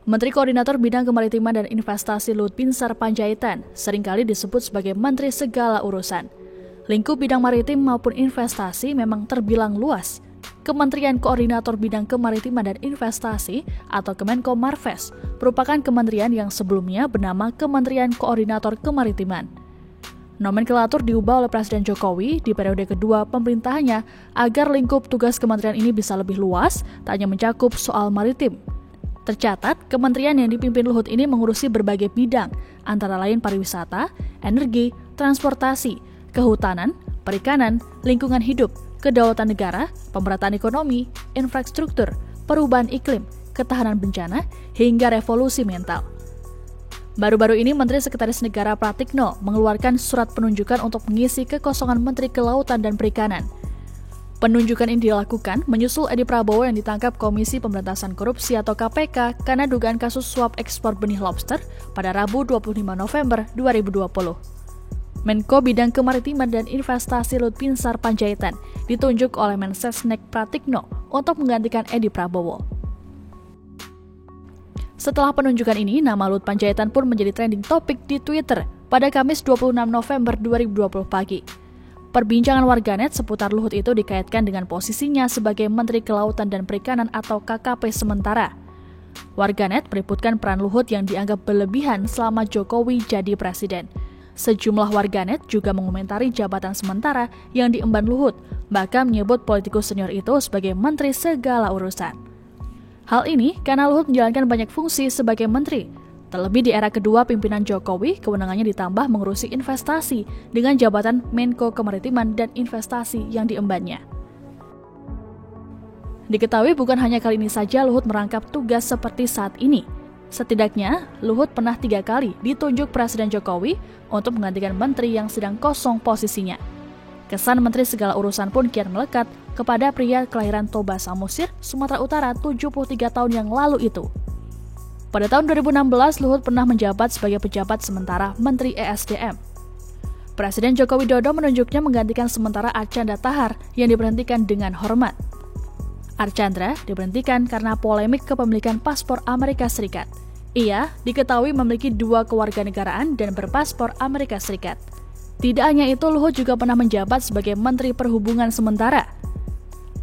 Menteri Koordinator Bidang Kemaritiman dan Investasi Luhut Binsar Panjaitan seringkali disebut sebagai Menteri Segala Urusan. Lingkup bidang maritim maupun investasi memang terbilang luas. Kementerian Koordinator Bidang Kemaritiman dan Investasi atau Kemenko Marves merupakan kementerian yang sebelumnya bernama Kementerian Koordinator Kemaritiman. Nomenklatur diubah oleh Presiden Jokowi di periode kedua pemerintahannya agar lingkup tugas kementerian ini bisa lebih luas, tak hanya mencakup soal maritim. Tercatat, kementerian yang dipimpin Luhut ini mengurusi berbagai bidang, antara lain pariwisata, energi, transportasi, kehutanan, perikanan, lingkungan hidup, kedaulatan negara, pemerataan ekonomi, infrastruktur, perubahan iklim, ketahanan bencana, hingga revolusi mental. Baru-baru ini Menteri Sekretaris Negara Pratikno mengeluarkan surat penunjukan untuk mengisi kekosongan Menteri Kelautan dan Perikanan. Penunjukan ini dilakukan menyusul Edi Prabowo yang ditangkap Komisi Pemberantasan Korupsi atau KPK karena dugaan kasus suap ekspor benih lobster pada Rabu 25 November 2020. Menko Bidang Kemaritiman dan Investasi Luhut Binsar Panjaitan ditunjuk oleh Mensesnek Pratikno untuk menggantikan Edi Prabowo. Setelah penunjukan ini, nama Luhut Panjaitan pun menjadi trending topik di Twitter pada Kamis 26 November 2020 pagi. Perbincangan warganet seputar Luhut itu dikaitkan dengan posisinya sebagai Menteri Kelautan dan Perikanan atau KKP sementara. Warganet meliputkan peran Luhut yang dianggap berlebihan selama Jokowi jadi presiden. Sejumlah warganet juga mengomentari jabatan sementara yang diemban Luhut, bahkan menyebut politikus senior itu sebagai Menteri Segala Urusan. Hal ini karena Luhut menjalankan banyak fungsi sebagai menteri. Terlebih di era kedua pimpinan Jokowi, kewenangannya ditambah mengurusi investasi dengan jabatan Menko Kemaritiman dan Investasi yang diembannya. Diketahui bukan hanya kali ini saja Luhut merangkap tugas seperti saat ini. Setidaknya, Luhut pernah 3 kali ditunjuk Presiden Jokowi untuk menggantikan menteri yang sedang kosong posisinya. Kesan Menteri Segala Urusan pun kian melekat kepada pria kelahiran Toba Samosir, Sumatera Utara 73 tahun yang lalu itu. Pada tahun 2016, Luhut pernah menjabat sebagai pejabat sementara Menteri ESDM. Presiden Joko Widodo menunjuknya menggantikan sementara Archandra Tahar yang diberhentikan dengan hormat. Archandra diberhentikan karena polemik kepemilikan paspor Amerika Serikat. Ia diketahui memiliki 2 kewarganegaraan dan berpaspor Amerika Serikat. Tidak hanya itu, Luhut juga pernah menjabat sebagai Menteri Perhubungan sementara.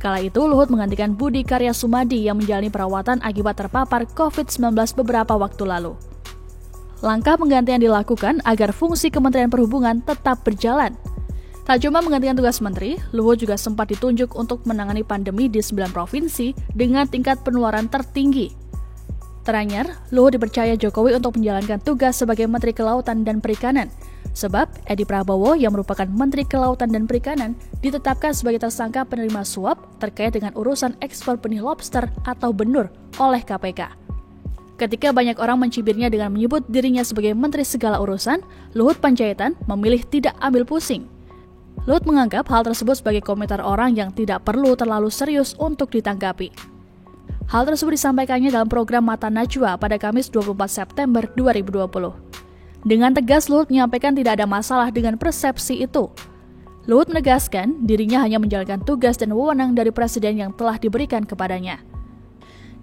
Kala itu, Luhut menggantikan Budi Karya Sumadi yang menjalani perawatan akibat terpapar COVID-19 beberapa waktu lalu. Langkah penggantian dilakukan agar fungsi Kementerian Perhubungan tetap berjalan. Tak cuma menggantikan tugas menteri, Luhut juga sempat ditunjuk untuk menangani pandemi di 9 provinsi dengan tingkat penularan tertinggi. Teranyar, Luhut dipercaya Jokowi untuk menjalankan tugas sebagai Menteri Kelautan dan Perikanan, sebab Edi Prabowo yang merupakan Menteri Kelautan dan Perikanan ditetapkan sebagai tersangka penerima suap terkait dengan urusan ekspor benih lobster atau benur oleh KPK. Ketika banyak orang mencibirnya dengan menyebut dirinya sebagai Menteri Segala Urusan, Luhut Panjaitan memilih tidak ambil pusing. Luhut menganggap hal tersebut sebagai komentar orang yang tidak perlu terlalu serius untuk ditanggapi. Hal tersebut disampaikannya dalam program Mata Najwa pada Kamis 24 September 2020. Dengan tegas, Luhut menyampaikan tidak ada masalah dengan persepsi itu. Luhut menegaskan dirinya hanya menjalankan tugas dan wewenang dari presiden yang telah diberikan kepadanya.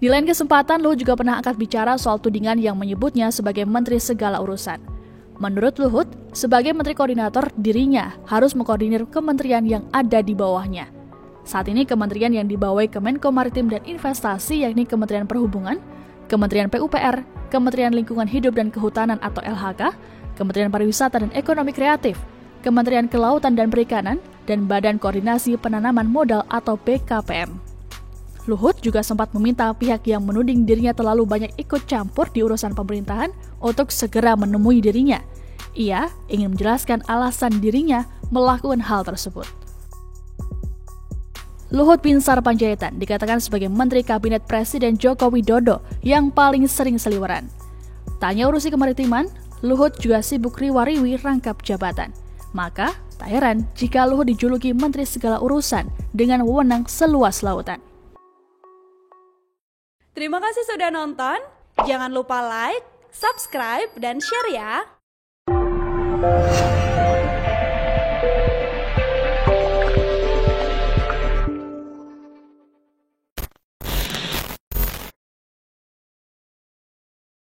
Di lain kesempatan, Luhut juga pernah angkat bicara soal tudingan yang menyebutnya sebagai Menteri Segala Urusan. Menurut Luhut, sebagai Menteri Koordinator, dirinya harus mengkoordinir kementerian yang ada di bawahnya. Saat ini kementerian yang dibawahi Kemenko Maritim dan Investasi yakni Kementerian Perhubungan, Kementerian PUPR, Kementerian Lingkungan Hidup dan Kehutanan atau LHK, Kementerian Pariwisata dan Ekonomi Kreatif, Kementerian Kelautan dan Perikanan, dan Badan Koordinasi Penanaman Modal atau BKPM. Luhut juga sempat meminta pihak yang menuding dirinya terlalu banyak ikut campur di urusan pemerintahan untuk segera menemui dirinya. Ia ingin menjelaskan alasan dirinya melakukan hal tersebut. Luhut Binsar Panjaitan dikatakan sebagai Menteri Kabinet Presiden Joko Widodo yang paling sering seliweran. Tak hanya urusi kemaritiman, Luhut juga sibuk riwa-riwi rangkap jabatan. Maka, tak heran jika Luhut dijuluki Menteri Segala Urusan dengan wewenang seluas lautan. Terima kasih sudah nonton. Jangan lupa like, subscribe, dan share ya.